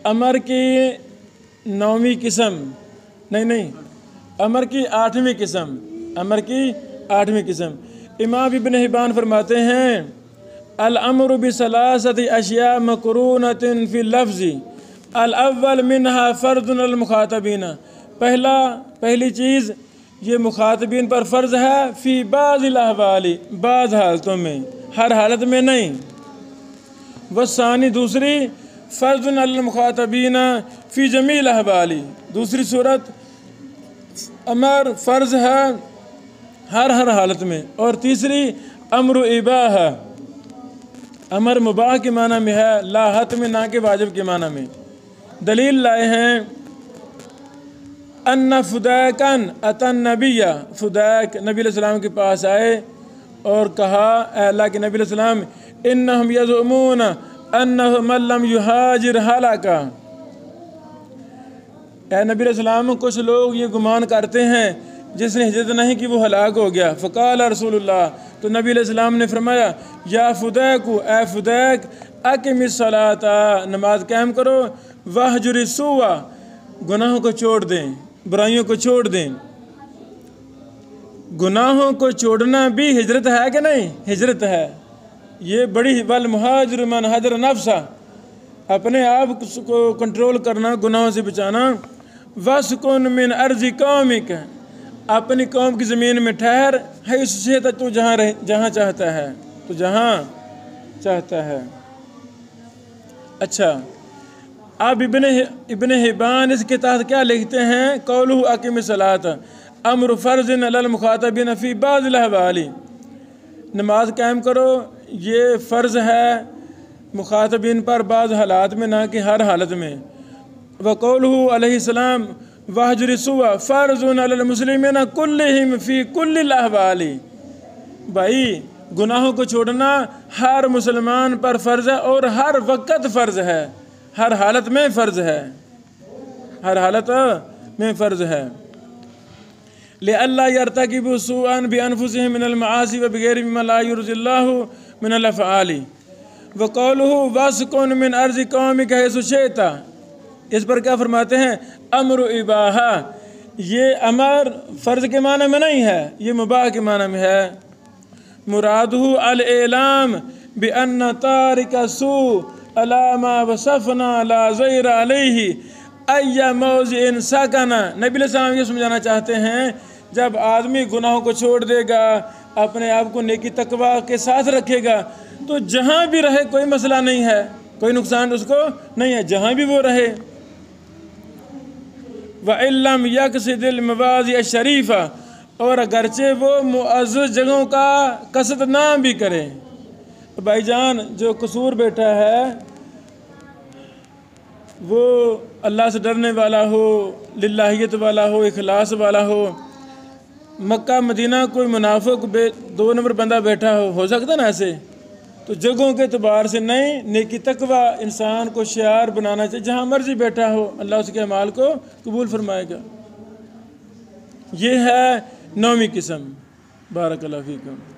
अमर की 9वीं किस्म नहीं अमर की 8वीं किस्म इमाम इब्न हिब्बान फरमाते हैं अल अमरु बिसलासति अशिया मकरूनतिन फी लफ्ज़ी अल अव्वल मिनहा फ़र्ज़ुन अल मुखातबीन। पहली चीज़ ये मुखातबीन पर फ़र्ज़ है फ़ी बाज़िल अहवाली, बाज़ हालतों में, हर हालत में नहीं। वसानी दूसरी फ़र्ज़ुन अल मुखातबीन फ़ी जमील अहवाली, दूसरी सूरत अमर फ़र्ज़ है हर हालत में। और तीसरी अमर इबाह, अमर मुबाह के माना में है, लाहत में ना के वाजिब के माना में। दलील लाए हैं अन्ना फुदैकन अतन नबिया, फुदैक नबी अलैहिस्सलाम के पास आए और कहा अल्लाह के नबी अलैहिस्सलाम इन्नहुम यज़ुमून अन्नहु मन लम युहाजिर हलाका। ए नबी अलैहिस्सलाम कुछ लोग ये गुमान करते हैं जिसने हिजरत नहीं की वो हलाक हो गया। फ़क़ाल रसूलुल्लाह, तो नबी अलैहिस्सलाम ने फरमाया या फुदैकु, ए फुदैक अक़िमिस सलाता, नमाज कायम करो, वहजुरि सुवा, गुनाहों को छोड़ दें, बुराइयों को छोड़ दें। गुनाहों को छोड़ना भी हिजरत है कि नहीं? हिजरत है। ये बड़ी वल मुहाजिर मन हजर नफ्सा, अपने आप को कंट्रोल करना, गुनाहों से बचाना। वस्कुन मिन अर्ज़ि कौमिक, अपनी कौम की ज़मीन में ठहर, है इससे तू जहाँ चाहता है, तो जहाँ चाहता है। अच्छा, अब इब्न हिब्बान इसके तहत क्या लिखते हैं? कौलुहु अक़िमिस सलात अम्र फ़र्ज़िन अलल मुखातबिन फ़ी बाज़िल अहवाली, नमाज कायम करो ये फ़र्ज़ है मुखातबिन पर बाज़ हालात में, ना कि हर हालत में। व कौलुहु अलैहिस्सलाम वहजुरि सुवा फ़र्ज़ुन अलल मुस्लिमीन कुल्लिहिम फ़ी कुल्लिल अहवाली, भाई गुनाहों को छोड़ना हर मुसलमान पर फ़र्ज़ है और हर वक़्त फ़र्ज़ है, हर हालत में फ़र्ज़ है, हर हालत में फ़र्ज़ है। लिअल्ला यर्तकिबु सुअन बिअनफुसिहिम मिनल मआसी व बिगैरि मिम्मा ला युरज़िल्लाहु मिनल अफ़आली। व क़ौलुहु वस्कुन मिन अर्ज़ि कौमिक हैसु शिअता, इस पर क्या फरमाते हैं? अम्र इबाहा, ये अमर फ़र्ज़ के माने में नहीं है, ये मुबाह के माने में है। मुरादुहु अल एलाम बिअन्न तारिका सू अला मा वसफ़ना ला ज़ैर अलैहि अय्या मौज़िइन सकना। नबी अलैहिस्सलाम ये समझाना चाहते हैं जब आदमी गुनाहों को छोड़ देगा, अपने आप को नेकी तकवा के साथ रखेगा, तो जहाँ भी रहे कोई मसला नहीं है, कोई नुकसान उसको नहीं है, जहाँ भी वो रहे। व इल्लम यक़सिदिल मवाज़ि शरीफ़ा, और अगरचे वो मुअज़्ज़ज़ जगहों का कसद ना भी करे। भाईजान जो कसूर बैठा है वो अल्लाह से डरने वाला हो, लिल्लाहियत वाला हो, इखलास वाला हो। मक्का मदीना कोई मुनाफिक 2 नंबर बंदा बैठा हो सकता ना ऐसे? तो जगहों के एतबार से नहीं, नेकी तकवा इंसान को शियार बनाना चाहिए। जहाँ मर्जी बैठा हो अल्लाह उसके अमाल को कबूल फरमाएगा। ये है 9वीं किस्म। बारकल्लाहु फीकुम।